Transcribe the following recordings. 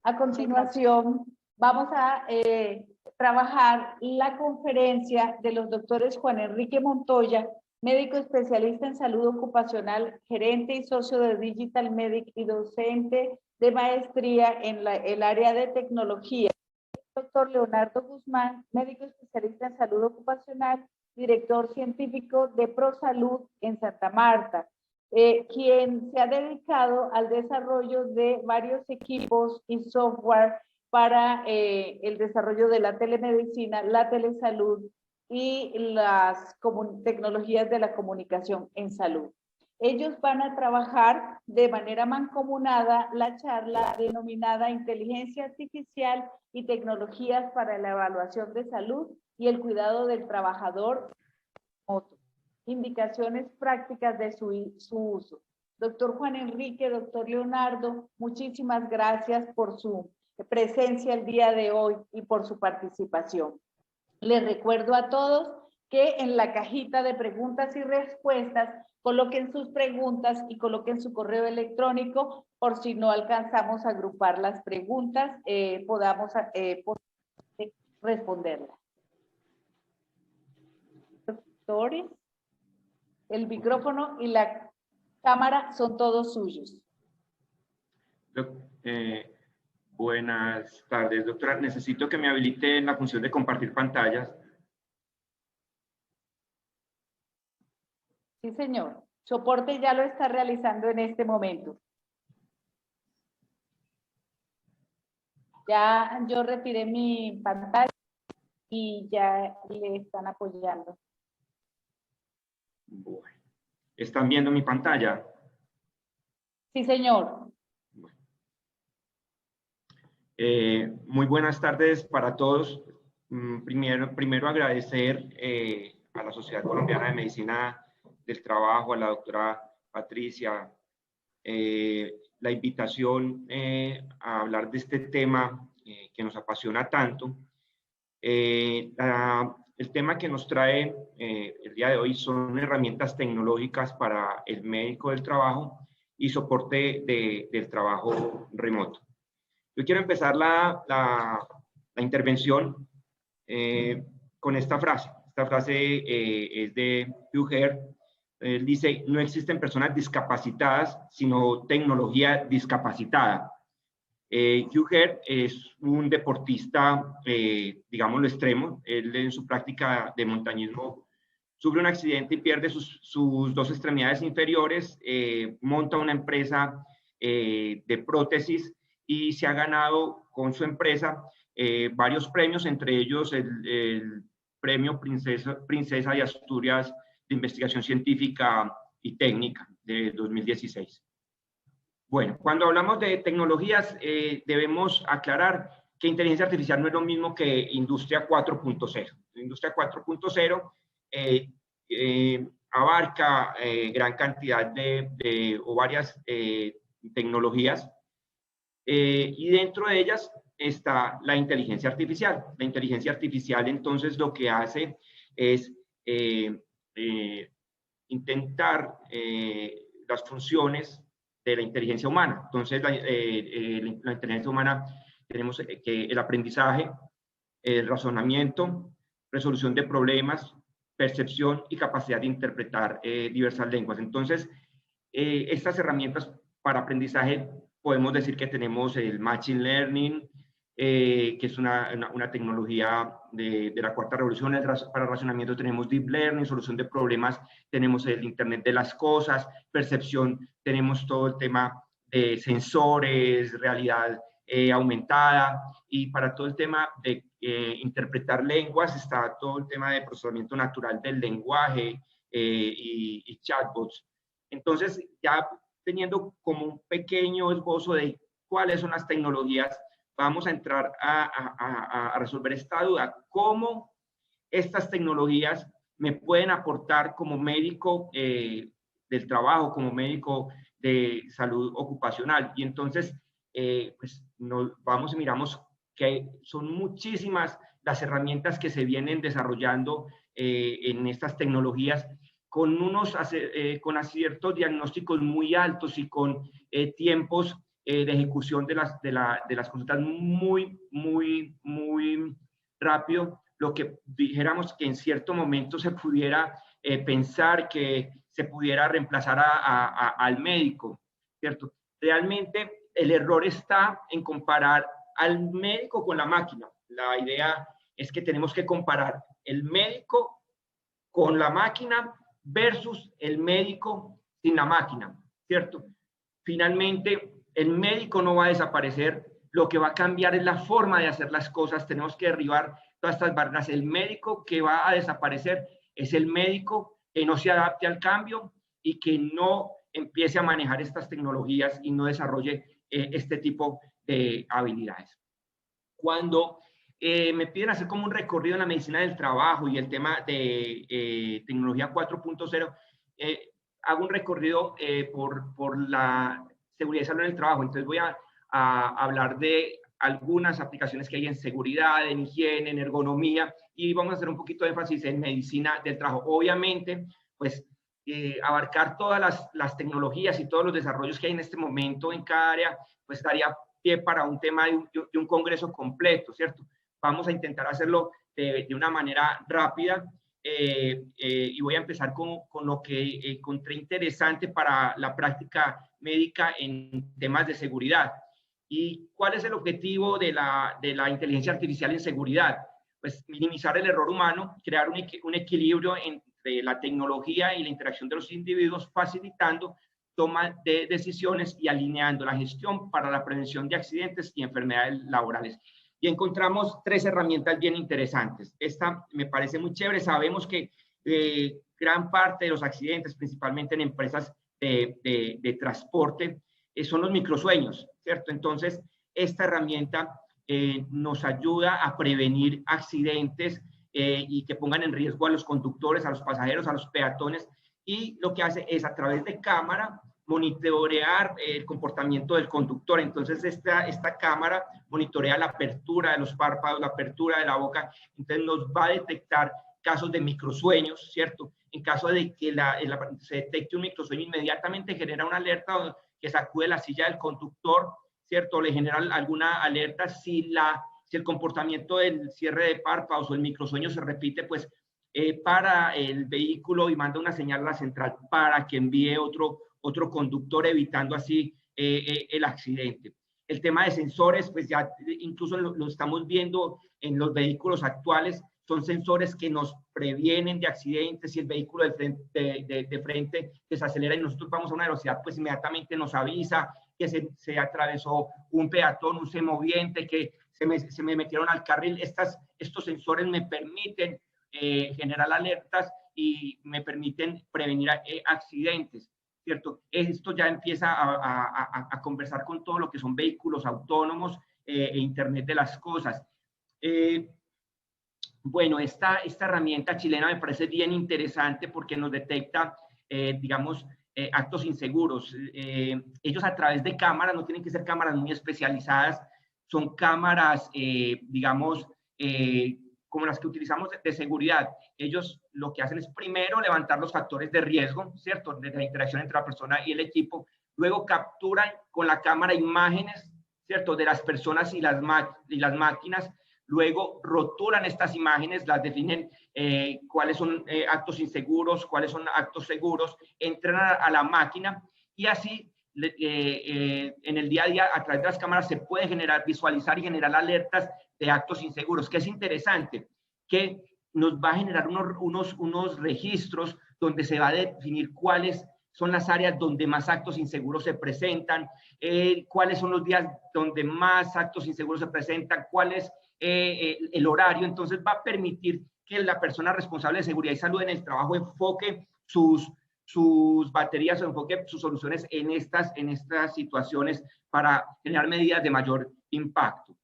A continuación, vamos a trabajar la conferencia de los doctores Juan Enrique Montoya, médico especialista en salud ocupacional, gerente y socio de Digital Medic y docente de maestría en el área de tecnología. Doctor Leonardo Guzmán, médico especialista en salud ocupacional, director científico de ProSalud en Santa Marta, quien se ha dedicado al desarrollo de varios equipos y software para el desarrollo de la telemedicina, la telesalud y las tecnologías de la comunicación en salud. Ellos van a trabajar de manera mancomunada la charla denominada Inteligencia Artificial y Tecnologías para la Evaluación de Salud y el Cuidado del Trabajador remoto. Indicaciones prácticas de su uso. Doctor Juan Enrique, doctor Leonardo, muchísimas gracias por su presencia el día de hoy y por su participación. Les recuerdo a todos que en la cajita de preguntas y respuestas coloquen sus preguntas y coloquen su correo electrónico por si no alcanzamos a agrupar las preguntas, podamos responderlas. Doctores, el micrófono y la cámara son todos suyos. Buenas tardes, doctora. Necesito que me habilite en la función de compartir pantallas. Sí, señor. Soporte ya lo está realizando en este momento. Ya yo retiré mi pantalla y ya le están apoyando. Bueno. ¿Están viendo mi pantalla? Sí, señor. Muy buenas tardes para todos. Primero agradecer a la Sociedad Colombiana de Medicina del Trabajo, a la doctora Patricia, la invitación a hablar de este tema que nos apasiona tanto. El tema que nos trae el día de hoy son herramientas tecnológicas para el médico del trabajo y soporte del trabajo remoto. Yo quiero empezar la intervención con esta frase. Esta frase es de Hugh Herr. Él dice, no existen personas discapacitadas, sino tecnología discapacitada. Hugh Herr es un deportista, digámoslo extremo. Él en su práctica de montañismo sufre un accidente y pierde sus dos extremidades inferiores, monta una empresa de prótesis y se ha ganado con su empresa varios premios, entre ellos el premio Princesa de Asturias de Investigación Científica y Técnica de 2016. Bueno, cuando hablamos de tecnologías, debemos aclarar que inteligencia artificial no es lo mismo que Industria 4.0. Industria 4.0 abarca gran cantidad o varias tecnologías, y dentro de ellas está la inteligencia artificial. La inteligencia artificial, entonces, lo que hace es intentar las funciones de la inteligencia humana. Entonces, la inteligencia humana tenemos que el aprendizaje, el razonamiento, resolución de problemas, percepción y capacidad de interpretar diversas lenguas. Entonces, estas herramientas para aprendizaje, podemos decir que tenemos el Machine Learning, que es una tecnología de la cuarta revolución. Para razonamiento tenemos Deep Learning, solución de problemas, tenemos el Internet de las cosas, percepción, tenemos todo el tema de sensores, realidad aumentada, y para todo el tema de interpretar lenguas está todo el tema de procesamiento natural del lenguaje y chatbots. Entonces, ya teniendo como un pequeño esbozo de cuáles son las tecnologías, vamos a entrar a resolver esta duda. ¿Cómo estas tecnologías me pueden aportar como médico del trabajo, como médico de salud ocupacional? Y entonces, pues nos vamos y miramos que son muchísimas las herramientas que se vienen desarrollando en estas tecnologías, con aciertos diagnósticos muy altos y con tiempos de ejecución de las consultas muy rápido, lo que dijéramos que en cierto momento se pudiera pensar que se pudiera reemplazar al médico, ¿cierto? Realmente el error está en comparar al médico con la máquina. La idea es que tenemos que comparar el médico con la máquina versus el médico sin la máquina, ¿cierto? Finalmente, el médico no va a desaparecer, lo que va a cambiar es la forma de hacer las cosas, tenemos que derribar todas estas barreras. El médico que va a desaparecer es el médico que no se adapte al cambio y que no empiece a manejar estas tecnologías y no desarrolle este tipo de habilidades. Cuando me piden hacer como un recorrido en la medicina del trabajo y el tema de tecnología 4.0, hago un recorrido por la seguridad y salud en el trabajo. Entonces voy a hablar de algunas aplicaciones que hay en seguridad, en higiene, en ergonomía, y vamos a hacer un poquito de énfasis en medicina del trabajo. Obviamente, pues abarcar todas las tecnologías y todos los desarrollos que hay en este momento en cada área, pues daría pie para un tema de un congreso completo, ¿cierto? Vamos a intentar hacerlo de una manera rápida y voy a empezar con lo que encontré interesante para la práctica médica en temas de seguridad. ¿Y cuál es el objetivo de la inteligencia artificial en seguridad? Pues minimizar el error humano, crear un equilibrio entre la tecnología y la interacción de los individuos, facilitando toma de decisiones y alineando la gestión para la prevención de accidentes y enfermedades laborales. Y encontramos 3 herramientas bien interesantes. Esta me parece muy chévere. Sabemos que gran parte de los accidentes, principalmente en empresas de transporte, son los microsueños, ¿cierto? Entonces, esta herramienta nos ayuda a prevenir accidentes y que pongan en riesgo a los conductores, a los pasajeros, a los peatones, y lo que hace es a través de cámara monitorear el comportamiento del conductor. Entonces esta cámara monitorea la apertura de los párpados, la apertura de la boca, entonces nos va a detectar casos de microsueños, ¿cierto? En caso de que se detecte un microsueño, inmediatamente genera una alerta que sacude la silla del conductor, ¿cierto? Le genera alguna alerta si el comportamiento del cierre de párpados o el microsueño se repite, pues para el vehículo y manda una señal a la central para que envíe otro conductor, evitando así el accidente. El tema de sensores, pues ya incluso lo estamos viendo en los vehículos actuales, son sensores que nos previenen de accidentes. Si el vehículo de frente desacelera y nosotros vamos a una velocidad, pues inmediatamente nos avisa que se atravesó un peatón, un semoviente, que se me metieron al carril. Estos sensores me permiten generar alertas y me permiten prevenir accidentes, ¿cierto? Esto ya empieza a conversar con todo lo que son vehículos autónomos e Internet de las cosas. Bueno, esta herramienta chilena me parece bien interesante porque nos detecta, digamos, actos inseguros. Ellos a través de cámaras, no tienen que ser cámaras muy especializadas, son cámaras, digamos, como las que utilizamos de seguridad. Ellos lo que hacen es primero levantar los factores de riesgo, ¿cierto? De la interacción entre la persona y el equipo. Luego capturan con la cámara imágenes, ¿cierto? De las personas y las máquinas. Luego rotulan estas imágenes, las definen cuáles son actos inseguros, cuáles son actos seguros, entrenan a la máquina y así en el día a día a través de las cámaras se puede visualizar y generar alertas de actos inseguros, que es interesante, que nos va a generar unos registros donde se va a definir cuáles son las áreas donde más actos inseguros se presentan, cuáles son los días donde más actos inseguros se presentan, cuál es el horario. Entonces va a permitir que la persona responsable de seguridad y salud en el trabajo enfoque sus baterías o enfoque sus soluciones en estas situaciones para generar medidas de mayor impacto.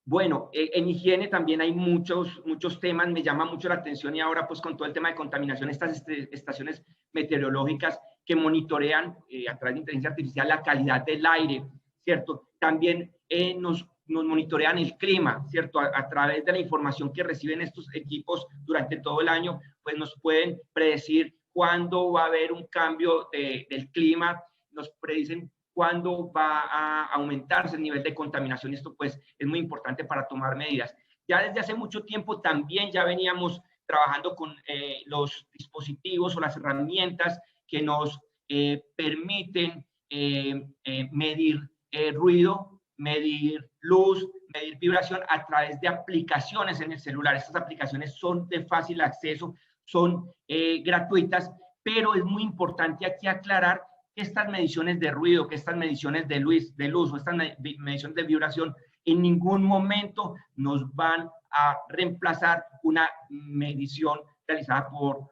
Bueno, en higiene también hay muchos temas, me llama mucho la atención y ahora pues con todo el tema de contaminación, estas estaciones meteorológicas que monitorean a través de inteligencia artificial la calidad del aire, ¿cierto? También nos monitorean el clima, ¿cierto? A través de la información que reciben estos equipos durante todo el año, pues nos pueden predecir cuándo va a haber un cambio del clima, nos predicen cuándo va a aumentarse el nivel de contaminación. Esto pues es muy importante para tomar medidas. Ya desde hace mucho tiempo también ya veníamos trabajando con los dispositivos o las herramientas que nos permiten medir ruido, medir luz, medir vibración a través de aplicaciones en el celular. Estas aplicaciones son de fácil acceso, son gratuitas, pero es muy importante aquí aclarar que estas mediciones de ruido, que estas mediciones de luz o estas mediciones de vibración en ningún momento nos van a reemplazar una medición realizada por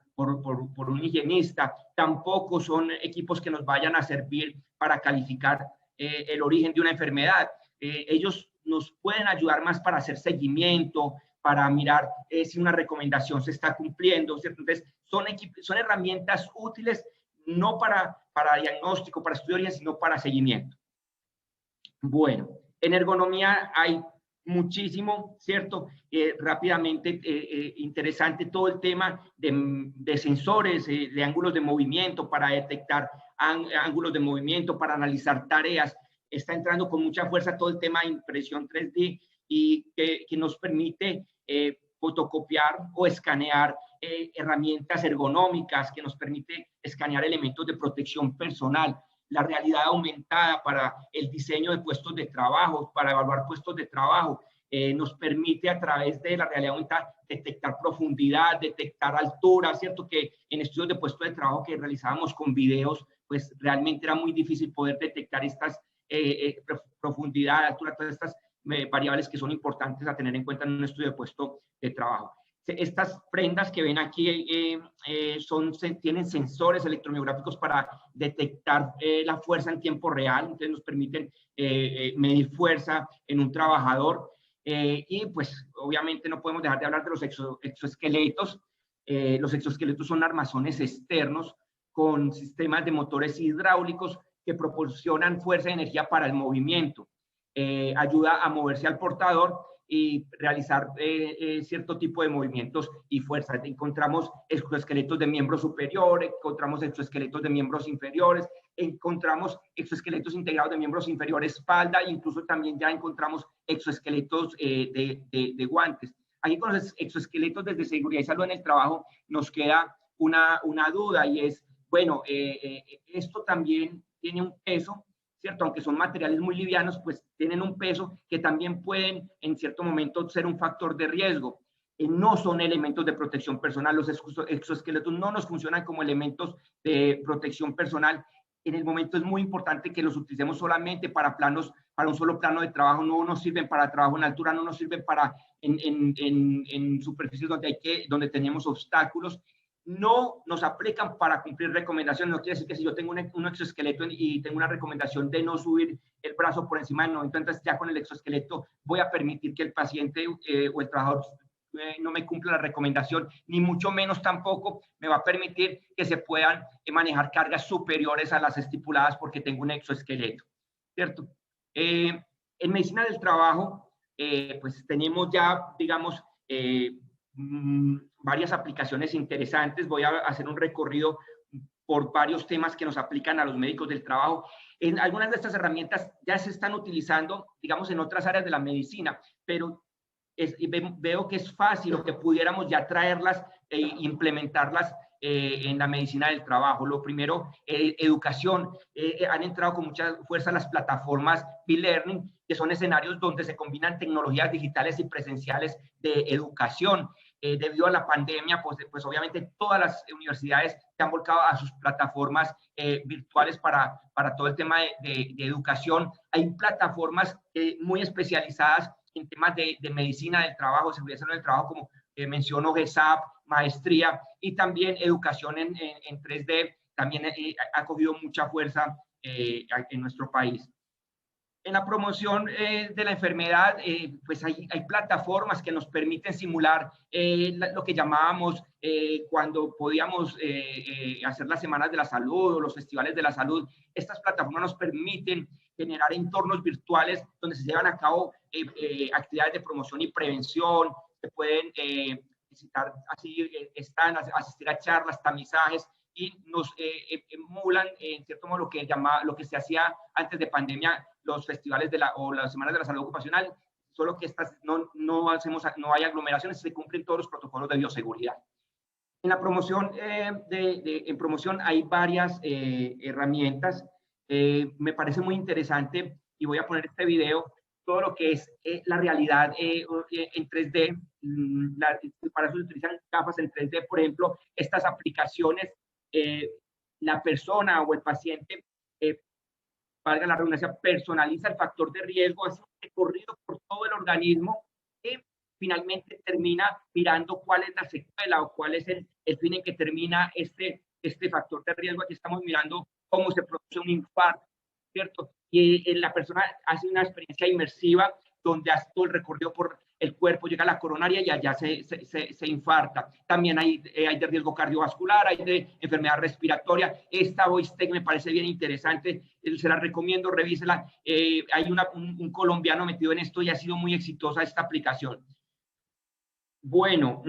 un higienista. Tampoco son equipos que nos vayan a servir para calificar el origen de una enfermedad. Ellos nos pueden ayudar más para hacer seguimiento, para mirar si una recomendación se está cumpliendo, ¿cierto? Entonces, son herramientas útiles no para diagnóstico, para estudio de origen, sino para seguimiento. Bueno, en ergonomía hay muchísimo, ¿cierto? Rápidamente, interesante todo el tema de sensores, de ángulos de movimiento para detectar ángulos de movimiento, para analizar tareas. Está entrando con mucha fuerza todo el tema de impresión 3D y que nos permite fotocopiar o escanear herramientas ergonómicas, que nos permite escanear elementos de protección personal, la realidad aumentada para el diseño de puestos de trabajo, para evaluar puestos de trabajo, nos permite a través de la realidad aumentada detectar profundidad, detectar altura, ¿cierto? Que en estudios de puestos de trabajo que realizábamos con videos, pues realmente era muy difícil poder detectar estas profundidad, altura, todas estas variables que son importantes a tener en cuenta en un estudio de puesto de trabajo. Estas prendas que ven aquí tienen sensores electromiográficos para detectar la fuerza en tiempo real, entonces nos permiten medir fuerza en un trabajador. Y pues obviamente no podemos dejar de hablar de los exoesqueletos. Los exoesqueletos son armazones externos con sistemas de motores hidráulicos que proporcionan fuerza y energía para el movimiento. Ayuda a moverse al portador y realizar cierto tipo de movimientos y fuerzas. Encontramos exoesqueletos de miembros superiores, encontramos exoesqueletos de miembros inferiores, encontramos exoesqueletos integrados de miembros inferiores, espalda, incluso también ya encontramos exoesqueletos de guantes. Aquí con los exoesqueletos desde seguridad y salud en el trabajo nos queda una duda y es, bueno, esto también tiene un peso, ¿cierto? Aunque son materiales muy livianos, pues tienen un peso que también pueden en cierto momento ser un factor de riesgo. No son elementos de protección personal, los exoesqueletos no nos funcionan como elementos de protección personal. En el momento es muy importante que los utilicemos solamente para un solo plano de trabajo, no nos sirven para trabajo en altura, no nos sirven para en superficies donde tenemos obstáculos. No nos aplican para cumplir recomendaciones. No quiere decir que si yo tengo un exoesqueleto y tengo una recomendación de no subir el brazo por encima del 90, entonces ya con el exoesqueleto voy a permitir que el paciente o el trabajador no me cumpla la recomendación, ni mucho menos tampoco me va a permitir que se puedan manejar cargas superiores a las estipuladas porque tengo un exoesqueleto, ¿cierto? En medicina del trabajo, pues tenemos ya, digamos, varias aplicaciones interesantes. Voy a hacer un recorrido por varios temas que nos aplican a los médicos del trabajo. En algunas de estas herramientas ya se están utilizando, digamos, en otras áreas de la medicina, pero veo que es fácil o que pudiéramos ya traerlas e implementarlas en la medicina del trabajo. Lo primero, educación. Han entrado con mucha fuerza las plataformas e-learning, que son escenarios donde se combinan tecnologías digitales y presenciales de educación. Debido a la pandemia, pues obviamente todas las universidades se han volcado a sus plataformas virtuales para todo el tema de educación. Hay plataformas muy especializadas en temas de medicina del trabajo, seguridad del trabajo, como menciono GESAP, maestría, y también educación en 3D, también ha cogido mucha fuerza en nuestro país. En la promoción de la enfermedad, pues hay plataformas que nos permiten simular lo que llamábamos cuando podíamos hacer las semanas de la salud o los festivales de la salud. Estas plataformas nos permiten generar entornos virtuales donde se llevan a cabo actividades de promoción y prevención, se pueden visitar, así están, asistir a charlas, tamizajes, y nos emulan, en cierto modo, lo que se hacía antes de pandemia, los festivales o las semanas de la salud ocupacional, solo que estas no hay aglomeraciones, se cumplen todos los protocolos de bioseguridad. En la promoción, en promoción hay varias herramientas. Me parece muy interesante y voy a poner este video, todo lo que es la realidad en 3D. Para eso se utilizan gafas en 3D, por ejemplo, estas aplicaciones, la persona o el paciente, valga la redundancia, personaliza el factor de riesgo, hace un recorrido por todo el organismo y finalmente termina mirando cuál es la secuela o cuál es el fin en que termina este factor de riesgo. Aquí estamos mirando cómo se produce un infarto, ¿cierto? Y la persona hace una experiencia inmersiva donde hace todo el recorrido por el cuerpo, llega a la coronaria y allá se infarta. También hay de riesgo cardiovascular, hay de enfermedad respiratoria. Esta voice tech me parece bien interesante, se la recomiendo, revísela. Hay un colombiano metido en esto y ha sido muy exitosa esta aplicación. Bueno,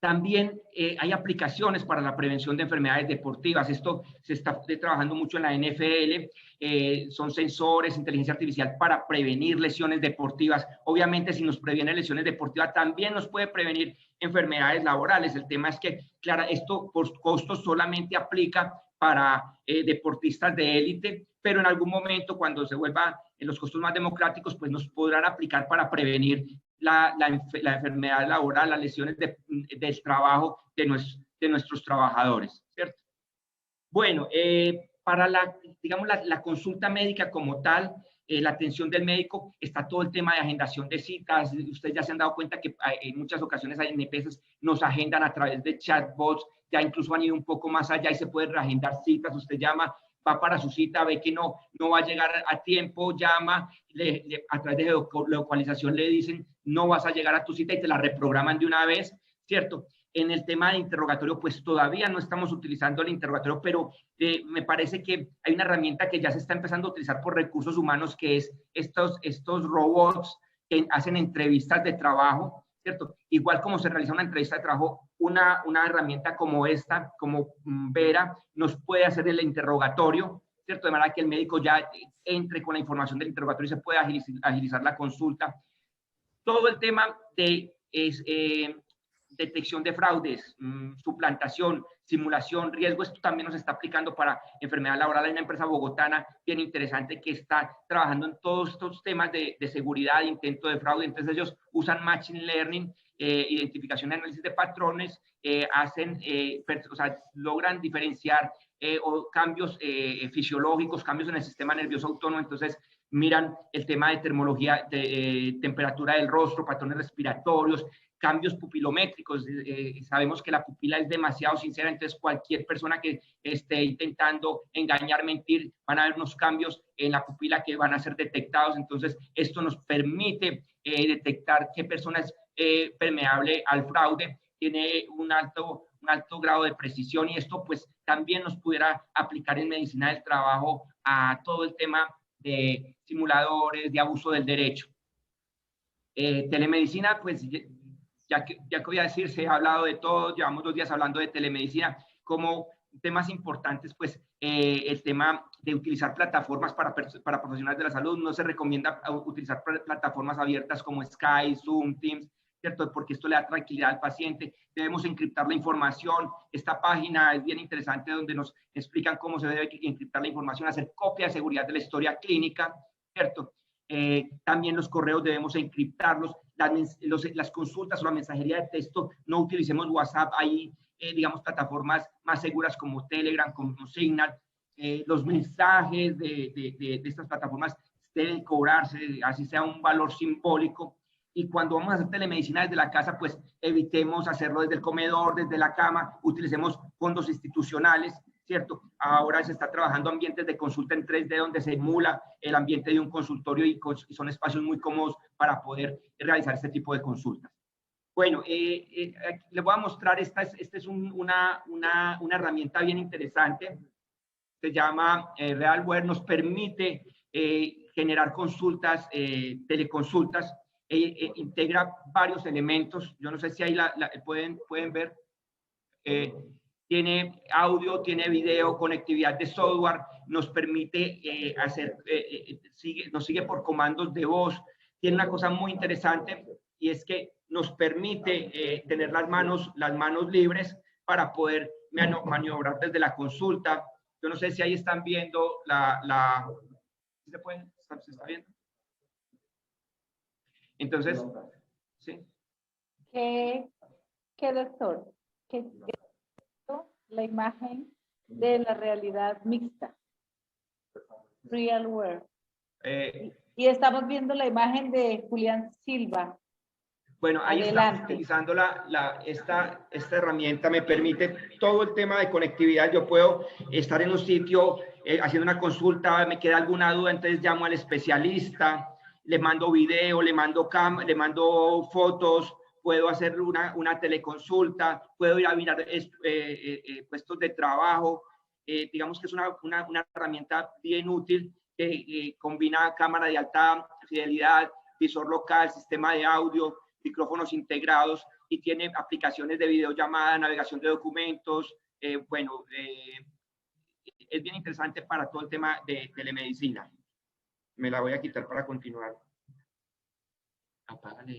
también hay aplicaciones para la prevención de enfermedades deportivas. Esto se está trabajando mucho en la NFL. Son sensores, inteligencia artificial para prevenir lesiones deportivas. Obviamente, si nos previene lesiones deportivas, también nos puede prevenir enfermedades laborales. El tema es que, claro, esto por costos solamente aplica para deportistas de élite, pero en algún momento, cuando se vuelva en los costos más democráticos, pues nos podrán aplicar para prevenir la enfermedad laboral, las lesiones del trabajo de nuestros trabajadores, ¿cierto? Bueno, para digamos, la consulta médica como tal, la atención del médico, está todo el tema de agendación de citas. Ustedes ya se han dado cuenta que en muchas ocasiones hay NPS nos agendan a través de chatbots, ya incluso han ido un poco más allá y se pueden reagendar citas. Usted llama, va para su cita, ve que no va a llegar a tiempo, llama, a través de geolocalización le dicen, no vas a llegar a tu cita y te la reprograman de una vez, ¿cierto? En el tema de interrogatorio, pues todavía no estamos utilizando el interrogatorio, pero me parece que hay una herramienta que ya se está empezando a utilizar por recursos humanos, que es estos robots que hacen entrevistas de trabajo, ¿cierto? Igual como se realiza una entrevista de trabajo, una herramienta como esta, como Vera, nos puede hacer el interrogatorio, ¿cierto? De manera que el médico ya entre con la información del interrogatorio y se puede agilizar la consulta. Todo el tema de detección de fraudes, suplantación, simulación, riesgo, esto también nos está aplicando para enfermedad laboral. Hay una empresa bogotana bien interesante que está trabajando en todos estos temas de seguridad, intento de fraude. Entonces ellos usan Machine Learning, identificación y análisis de patrones, logran diferenciar cambios fisiológicos, cambios en el sistema nervioso autónomo. Entonces miran el tema de termología, de temperatura del rostro, patrones respiratorios, cambios pupilométricos. Sabemos que la pupila es demasiado sincera, entonces cualquier persona que esté intentando engañar, mentir, van a haber unos cambios en la pupila que van a ser detectados. Entonces esto nos permite detectar qué persona es permeable al fraude, tiene un alto grado de precisión, y esto pues también nos pudiera aplicar en medicina del trabajo a todo el tema de simuladores, de abuso del derecho. Telemedicina, pues ya que voy a decir, se ha hablado de todo, llevamos 2 días hablando de telemedicina. Como temas importantes, pues el tema de utilizar plataformas para profesionales de la salud. No se recomienda utilizar plataformas abiertas como Skype, Zoom, Teams, ¿cierto? Porque esto le da tranquilidad al paciente. Debemos encriptar la información. Esta página es bien interesante, donde nos explican cómo se debe encriptar la información, hacer copia de seguridad de la historia clínica, ¿cierto? También los correos debemos encriptarlos. Las consultas o la mensajería de texto, no utilicemos WhatsApp. Hay, digamos, plataformas más seguras como Telegram, como Signal. Los mensajes de estas plataformas deben cobrarse, así sea un valor simbólico. Y cuando vamos a hacer telemedicina desde la casa, pues evitemos hacerlo desde el comedor, desde la cama, utilicemos fondos institucionales, ¿cierto? Ahora se está trabajando ambientes de consulta en 3D, donde se emula el ambiente de un consultorio y son espacios muy cómodos para poder realizar este tipo de consultas. Bueno, les voy a mostrar, esta es una herramienta bien interesante, se llama RealWare, nos permite generar consultas, teleconsultas, integra varios elementos. Yo no sé si ahí pueden ver. tiene audio, tiene video, conectividad de software, nos permite nos sigue por comandos de voz. Tiene una cosa muy interesante y es que nos permite tener las manos libres para poder maniobrar desde la consulta. Yo no sé si ahí están viendo ¿se está viendo? Entonces, ¿sí? ¿Qué doctor? ¿Qué la imagen de la realidad mixta? Real World. Y estamos viendo la imagen de Julián Silva. Bueno, ahí estamos utilizando esta herramienta, me permite todo el tema de conectividad. Yo puedo estar en un sitio haciendo una consulta, me queda alguna duda, entonces llamo al especialista, le mando video, le mando fotos, puedo hacer una teleconsulta, puedo ir a mirar puestos de trabajo. Digamos que es una herramienta bien útil que combina cámara de alta fidelidad, visor local, sistema de audio, micrófonos integrados y tiene aplicaciones de videollamada, navegación de documentos. Es bien interesante para todo el tema de telemedicina. Me la voy a quitar para continuar. Apágale.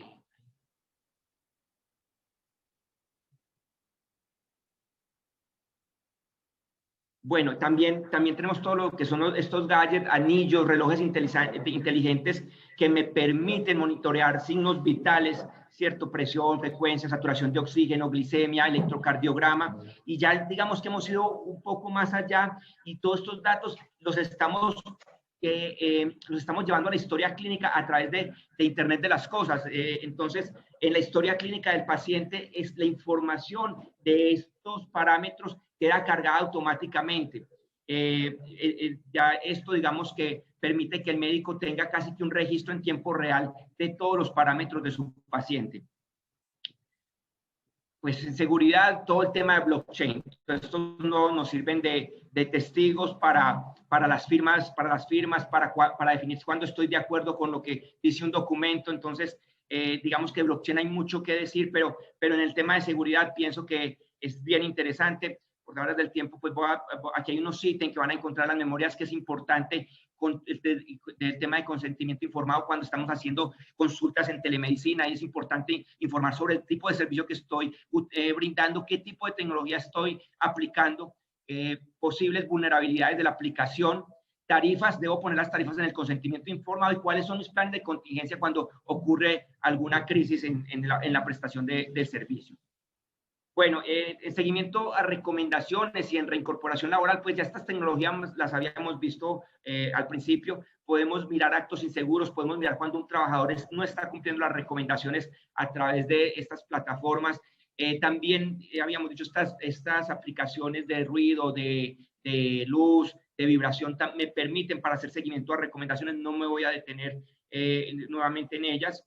Bueno, también tenemos todo lo que son estos gadgets, anillos, relojes inteligentes que me permiten monitorear signos vitales, ¿cierto? Presión, frecuencia, saturación de oxígeno, glicemia, electrocardiograma. Y ya digamos que hemos ido un poco más allá y todos estos datos los estamos llevando a la historia clínica a través de Internet de las cosas. Entonces, en la historia clínica del paciente, es la información de estos parámetros queda cargada automáticamente. Ya esto, digamos que permite que el médico tenga casi que un registro en tiempo real de todos los parámetros de su paciente. Pues en seguridad, todo el tema de blockchain. Estos no nos sirven de testigos para las firmas, para definir cuándo estoy de acuerdo con lo que dice un documento. Entonces, digamos que blockchain hay mucho que decir, pero en el tema de seguridad pienso que es bien interesante. Por ahora del tiempo, pues aquí hay unos ítems que van a encontrar las memorias, que es importante con el tema de consentimiento informado cuando estamos haciendo consultas en telemedicina. Y es importante informar sobre el tipo de servicio que estoy brindando, qué tipo de tecnología estoy aplicando, posibles vulnerabilidades de la aplicación, tarifas, debo poner las tarifas en el consentimiento informado y cuáles son mis planes de contingencia cuando ocurre alguna crisis en la prestación del servicio. Bueno, en seguimiento a recomendaciones y en reincorporación laboral, pues ya estas tecnologías las habíamos visto al principio. Podemos mirar actos inseguros, podemos mirar cuando un trabajador no está cumpliendo las recomendaciones a través de estas plataformas. También habíamos dicho estas aplicaciones de ruido, de luz, de vibración, me permiten para hacer seguimiento a recomendaciones. No me voy a detener nuevamente en ellas.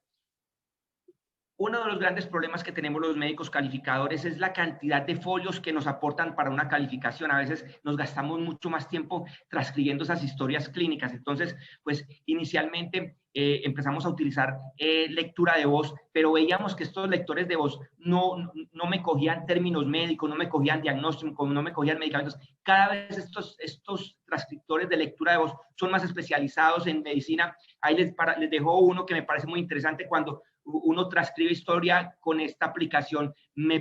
Uno de los grandes problemas que tenemos los médicos calificadores es la cantidad de folios que nos aportan para una calificación. A veces nos gastamos mucho más tiempo transcribiendo esas historias clínicas. Entonces, pues inicialmente empezamos a utilizar lectura de voz, pero veíamos que estos lectores de voz no me cogían términos médicos, no me cogían diagnósticos, no me cogían medicamentos. Cada vez estos transcriptores de lectura de voz son más especializados en medicina. Ahí les dejo uno que me parece muy interesante. Cuando uno transcribe historia con esta aplicación, me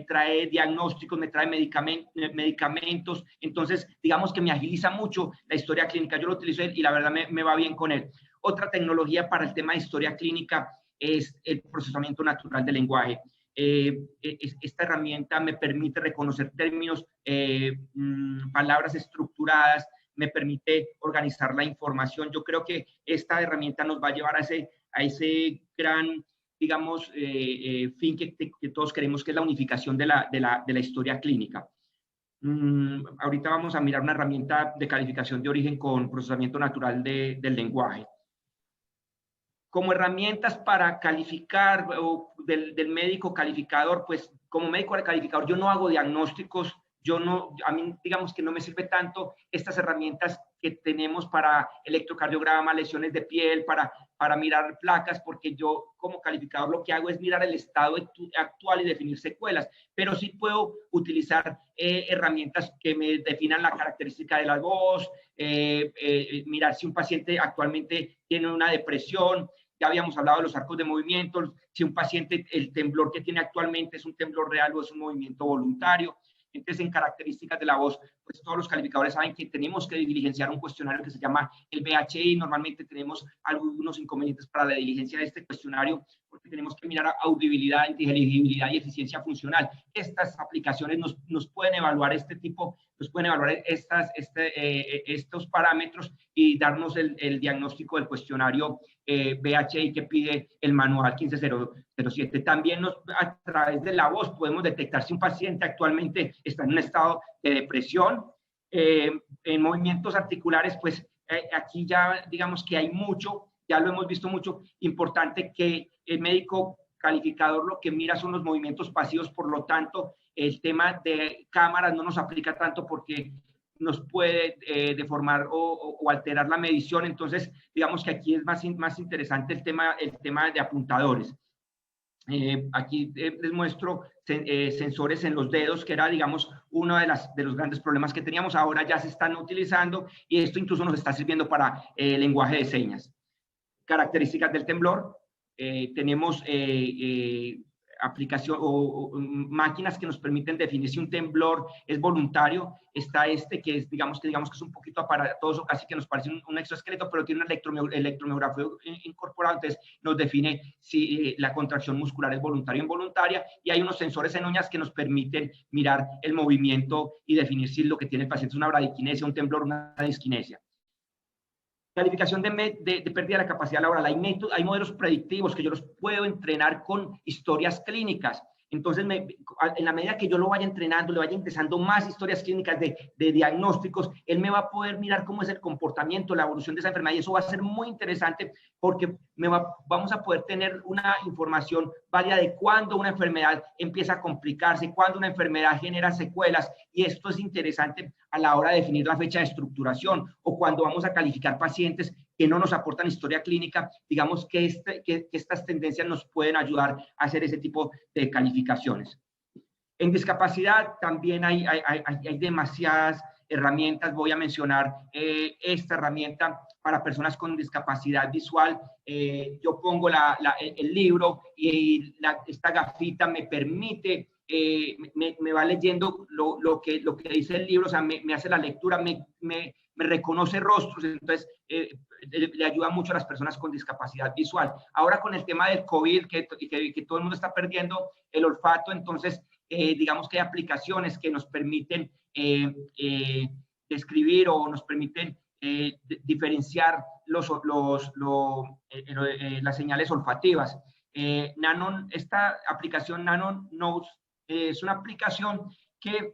trae diagnósticos, me trae medicamentos. Entonces, digamos que me agiliza mucho la historia clínica. Yo lo utilizo y la verdad me va bien con él. Otra tecnología para el tema de historia clínica es el procesamiento natural del lenguaje. Esta herramienta me permite reconocer términos, palabras estructuradas, me permite organizar la información. Yo creo que esta herramienta nos va a llevar a ese gran, digamos, fin que todos queremos, que es la unificación de la historia clínica. Ahorita vamos a mirar una herramienta de calificación de origen con procesamiento natural del lenguaje. Como herramientas para calificar del médico calificador, pues como médico calificador yo no hago diagnósticos, a mí digamos que no me sirve tanto estas herramientas que tenemos para electrocardiograma, lesiones de piel, para mirar placas, porque yo como calificador lo que hago es mirar el estado actual y definir secuelas, pero sí puedo utilizar herramientas que me definan la característica de la voz, mirar si un paciente actualmente tiene una depresión. Ya habíamos hablado de los arcos de movimiento, si un paciente, el temblor que tiene actualmente es un temblor real o es un movimiento voluntario. Entonces, en características de la voz, pues todos los calificadores saben que tenemos que diligenciar un cuestionario que se llama el BHI. Normalmente tenemos algunos inconvenientes para la diligencia de este cuestionario, porque tenemos que mirar audibilidad, inteligibilidad y eficiencia funcional. Estas aplicaciones nos pueden evaluar este tipo, nos pueden evaluar estos parámetros y darnos el diagnóstico del cuestionario BHI que pide el manual 15007. También a través de la voz podemos detectar si un paciente actualmente está en un estado de depresión. En movimientos articulares, pues aquí ya digamos que hay mucho, ya lo hemos visto mucho, importante que el médico calificador lo que mira son los movimientos pasivos, por lo tanto, el tema de cámaras no nos aplica tanto porque nos puede deformar o alterar la medición. Entonces, digamos que aquí es más interesante el tema de apuntadores. Aquí les muestro sensores en los dedos, que era, digamos, uno de los grandes problemas que teníamos. Ahora ya se están utilizando y esto incluso nos está sirviendo para lenguaje de señas. Características del temblor. Tenemos aplicación o máquinas que nos permiten definir si un temblor es voluntario. Está que es, digamos que es un poquito aparatoso, casi que nos parece un exoesqueleto, pero tiene un electromiografía incorporado, entonces nos define si la contracción muscular es voluntaria o involuntaria, y hay unos sensores en uñas que nos permiten mirar el movimiento y definir si lo que tiene el paciente es una bradiquinesia, un temblor, una disquinesia. Calificación de pérdida de la capacidad laboral. Hay modelos predictivos que yo los puedo entrenar con historias clínicas. Entonces, en la medida que yo lo vaya entrenando, le vaya ingresando más historias clínicas de diagnósticos, él me va a poder mirar cómo es el comportamiento, la evolución de esa enfermedad, y eso va a ser muy interesante porque vamos a poder tener una información válida de cuándo una enfermedad empieza a complicarse, cuándo una enfermedad genera secuelas, y esto es interesante a la hora de definir la fecha de estructuración o cuando vamos a calificar pacientes que no nos aportan historia clínica. Digamos que estas tendencias nos pueden ayudar a hacer ese tipo de calificaciones. En discapacidad también hay demasiadas herramientas. Voy a mencionar esta herramienta para personas con discapacidad visual. Yo pongo el libro y esta gafita me permite, me va leyendo lo que dice el libro, o sea, me hace la lectura, me reconoce rostros, entonces le ayuda mucho a las personas con discapacidad visual. Ahora con el tema del COVID, que todo el mundo está perdiendo el olfato, entonces digamos que hay aplicaciones que nos permiten describir o nos permiten diferenciar las señales olfativas. Esta aplicación Nano Nose es una aplicación que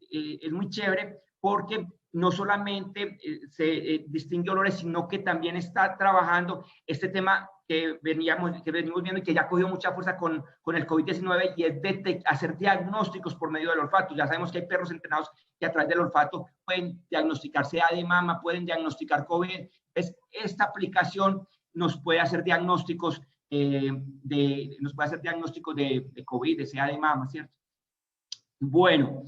es muy chévere porque no solamente se distingue olores, sino que también está trabajando este tema que venimos viendo y que ya cogió mucha fuerza con el COVID-19, y es hacer diagnósticos por medio del olfato. Ya sabemos que hay perros entrenados que a través del olfato pueden diagnosticarse CA de mama, pueden diagnosticar COVID. Esta aplicación nos puede hacer diagnósticos de COVID, de CA de mama, ¿cierto? Bueno,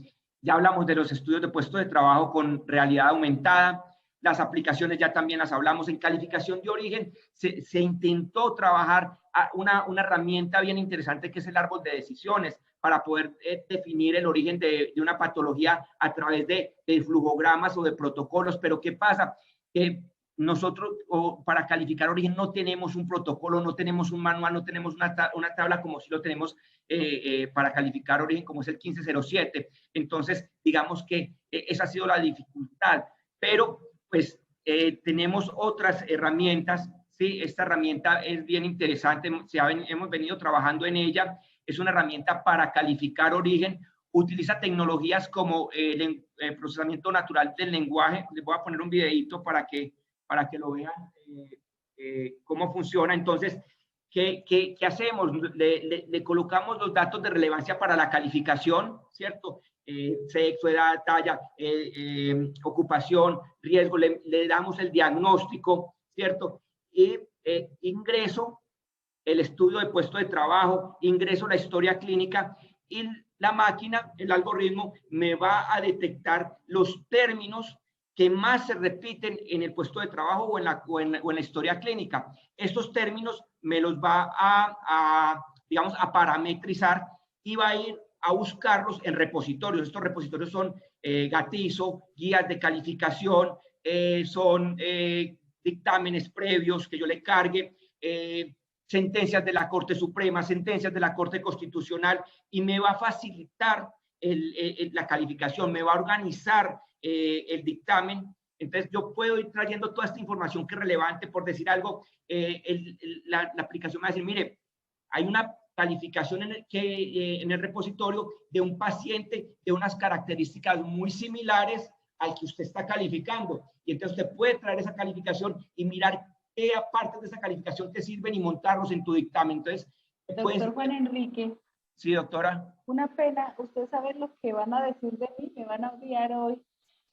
ya hablamos de los estudios de puesto de trabajo con realidad aumentada. Las aplicaciones ya también las hablamos. En calificación de origen se intentó trabajar una herramienta bien interesante que es el árbol de decisiones para poder definir el origen de una patología a través de flujogramas o de protocolos. Pero ¿qué pasa? Que nosotros para calificar origen no tenemos un protocolo, no tenemos un manual, no tenemos una tabla como si lo tenemos para calificar origen, como es el 1507. Entonces, digamos que esa ha sido la dificultad, pero pues tenemos otras herramientas, ¿sí? Esta herramienta es bien interesante, hemos venido trabajando en ella. Es una herramienta para calificar origen, utiliza tecnologías como el procesamiento natural del lenguaje. Les voy a poner un videito para que lo vean cómo funciona. Entonces, ¿qué hacemos? Le colocamos los datos de relevancia para la calificación, ¿cierto? sexo, edad, talla, ocupación, riesgo, le damos el diagnóstico, ¿cierto? Y ingreso el estudio de puesto de trabajo, ingreso la historia clínica y la máquina, el algoritmo, me va a detectar los términos que más se repiten en el puesto de trabajo o en la historia clínica. Estos términos me los va digamos, a parametrizar y va a ir a buscarlos en repositorios. Estos repositorios son Gatizo, guías de calificación, son dictámenes previos que yo le cargue, sentencias de la Corte Suprema, sentencias de la Corte Constitucional, y me va a facilitar la calificación, me va a organizar el dictamen. Entonces yo puedo ir trayendo toda esta información que es relevante. Por decir algo, la aplicación me va a decir, mire, hay una calificación en el repositorio de un paciente de unas características muy similares al que usted está calificando. Y entonces usted puede traer esa calificación y mirar qué aparte de esa calificación te sirven y montarlos en tu dictamen. Entonces, doctor Juan Enrique. Sí, doctora. Una pena, usted sabe lo que van a decir de mí, me van a odiar hoy.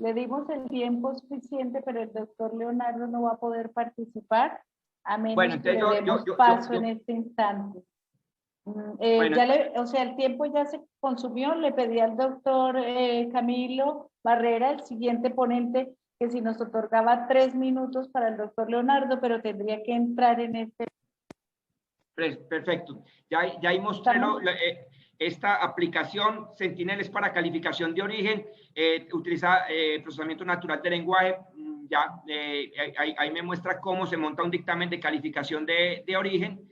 Le dimos el tiempo suficiente, pero el doctor Leonardo no va a poder participar a menos que le demos paso en este instante. O sea, el tiempo ya se consumió. Le pedí al doctor Camilo Barrera, el siguiente ponente, que si nos otorgaba 3 minutos para el doctor Leonardo, pero tendría que entrar en este. Perfecto. Ya ahí mostré esta aplicación. Sentinel es para calificación de origen, utiliza procesamiento natural de lenguaje. Ya ahí me muestra cómo se monta un dictamen de calificación de origen.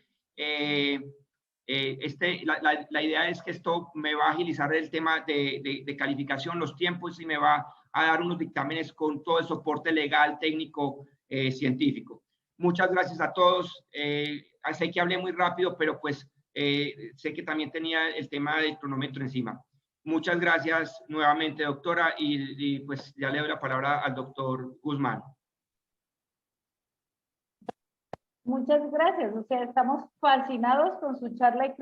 La idea es que esto me va a agilizar el tema de calificación, los tiempos, y me va a dar unos dictámenes con todo el soporte legal, técnico, científico. Muchas gracias a todos. Sé que hablé muy rápido, pero pues sé que también tenía el tema del cronómetro encima. Muchas gracias nuevamente, doctora, y pues ya le doy la palabra al doctor Guzmán. Muchas gracias. O sea, estamos fascinados con su charla y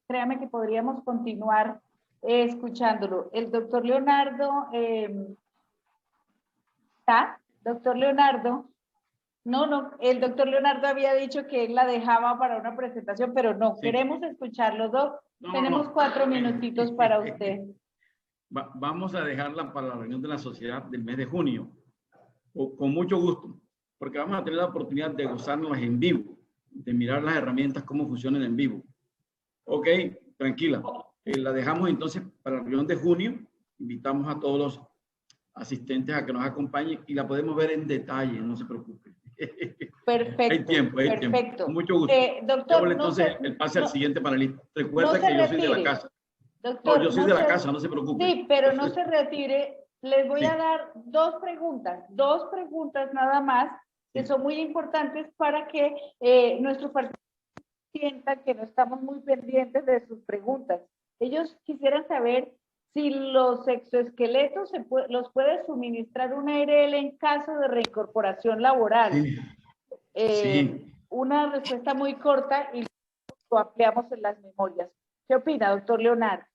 créame que podríamos continuar escuchándolo. El doctor Leonardo, ¿está? Doctor Leonardo. No, el doctor Leonardo había dicho que él la dejaba para una presentación, pero no, sí. Queremos escucharlo, Doc. Tenemos 4 minutitos para usted. Vamos a dejarla para la reunión de la sociedad del mes de junio, con mucho gusto, porque vamos a tener la oportunidad de gozarnos en vivo, de mirar las herramientas, cómo funcionan en vivo. Ok, tranquila. La dejamos entonces para la reunión de junio. Invitamos a todos los asistentes a que nos acompañen y la podemos ver en detalle, no se preocupe. Perfecto. Hay tiempo. Perfecto. Con mucho gusto. Doctor, entonces el pase al siguiente panelista. Recuerda que yo soy de la casa. Doctor, yo soy de la casa, no se preocupe. Sí, pero no se retire. Les voy a dar 2 preguntas nada más, que son muy importantes para que nuestros participantes sientan que no estamos muy pendientes de sus preguntas. Ellos quisieran saber si los exoesqueletos los puede suministrar una ARL en caso de reincorporación laboral. Sí. Una respuesta muy corta y lo ampliamos en las memorias. ¿Qué opina, doctor Leonardo?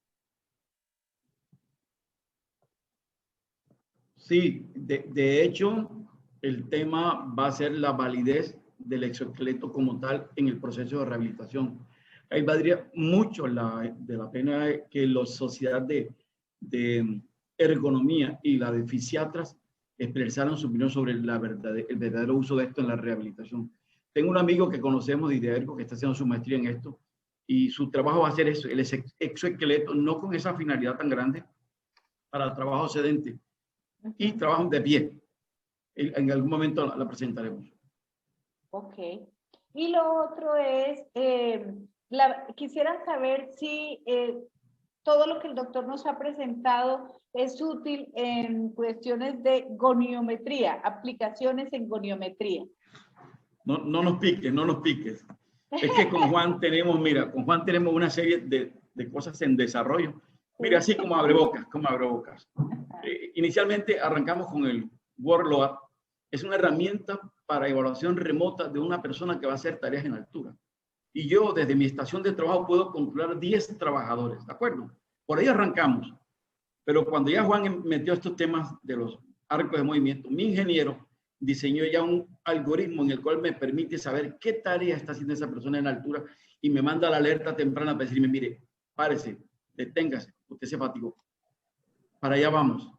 Sí, de hecho, el tema va a ser la validez del exoesqueleto como tal en el proceso de rehabilitación. Ahí valdría mucho de la pena que la sociedad de ergonomía y la de fisiatras expresaran su opinión sobre el verdadero uso de esto en la rehabilitación. Tengo un amigo que conocemos de ERGO que está haciendo su maestría en esto y su trabajo va a ser eso, el exoesqueleto, no con esa finalidad tan grande para el trabajo sedente y trabajo de pie. En algún momento la presentaremos. Ok. Y lo otro es, quisiera saber si todo lo que el doctor nos ha presentado es útil en cuestiones de goniometría, aplicaciones en goniometría. No nos piques. Es que con Juan tenemos, una serie de cosas en desarrollo. Mira, así como abrebocas. Inicialmente arrancamos con el WorldLoad. Es una herramienta para evaluación remota de una persona que va a hacer tareas en altura. Y yo desde mi estación de trabajo puedo controlar 10 trabajadores, ¿de acuerdo? Por ahí arrancamos. Pero cuando ya Juan metió estos temas de los arcos de movimiento, mi ingeniero diseñó ya un algoritmo en el cual me permite saber qué tarea está haciendo esa persona en altura y me manda la alerta temprana para decirme, mire, párese, deténgase, usted se fatigó. Para allá vamos.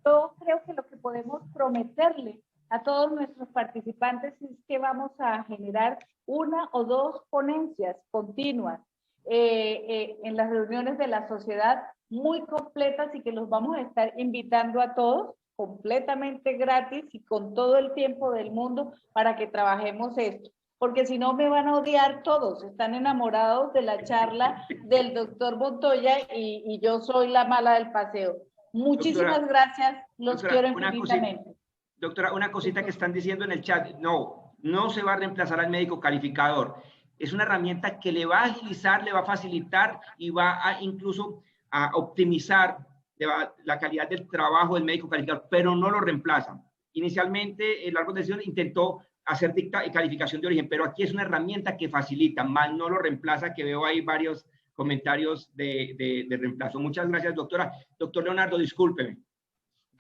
Yo creo que lo que podemos prometerle a todos nuestros participantes es que vamos a generar 1 o 2 ponencias continuas en las reuniones de la sociedad muy completas y que los vamos a estar invitando a todos completamente gratis y con todo el tiempo del mundo para que trabajemos esto. Porque si no me van a odiar todos, están enamorados de la charla del doctor Montoya y yo soy la mala del paseo. Muchísimas gracias, los quiero infinitamente. Doctora, una cosita que están diciendo en el chat, no se va a reemplazar al médico calificador. Es una herramienta que le va a agilizar, le va a facilitar y va a incluso a optimizar la calidad del trabajo del médico calificador, pero no lo reemplaza. Inicialmente, el árbol de decisión intentó hacer calificación de origen, pero aquí es una herramienta que facilita, más no lo reemplaza, que veo ahí varios comentarios de reemplazo. Muchas gracias, doctora. Doctor Leonardo, discúlpeme.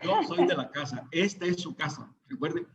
Yo soy de la casa. Esta es su casa. Recuerde,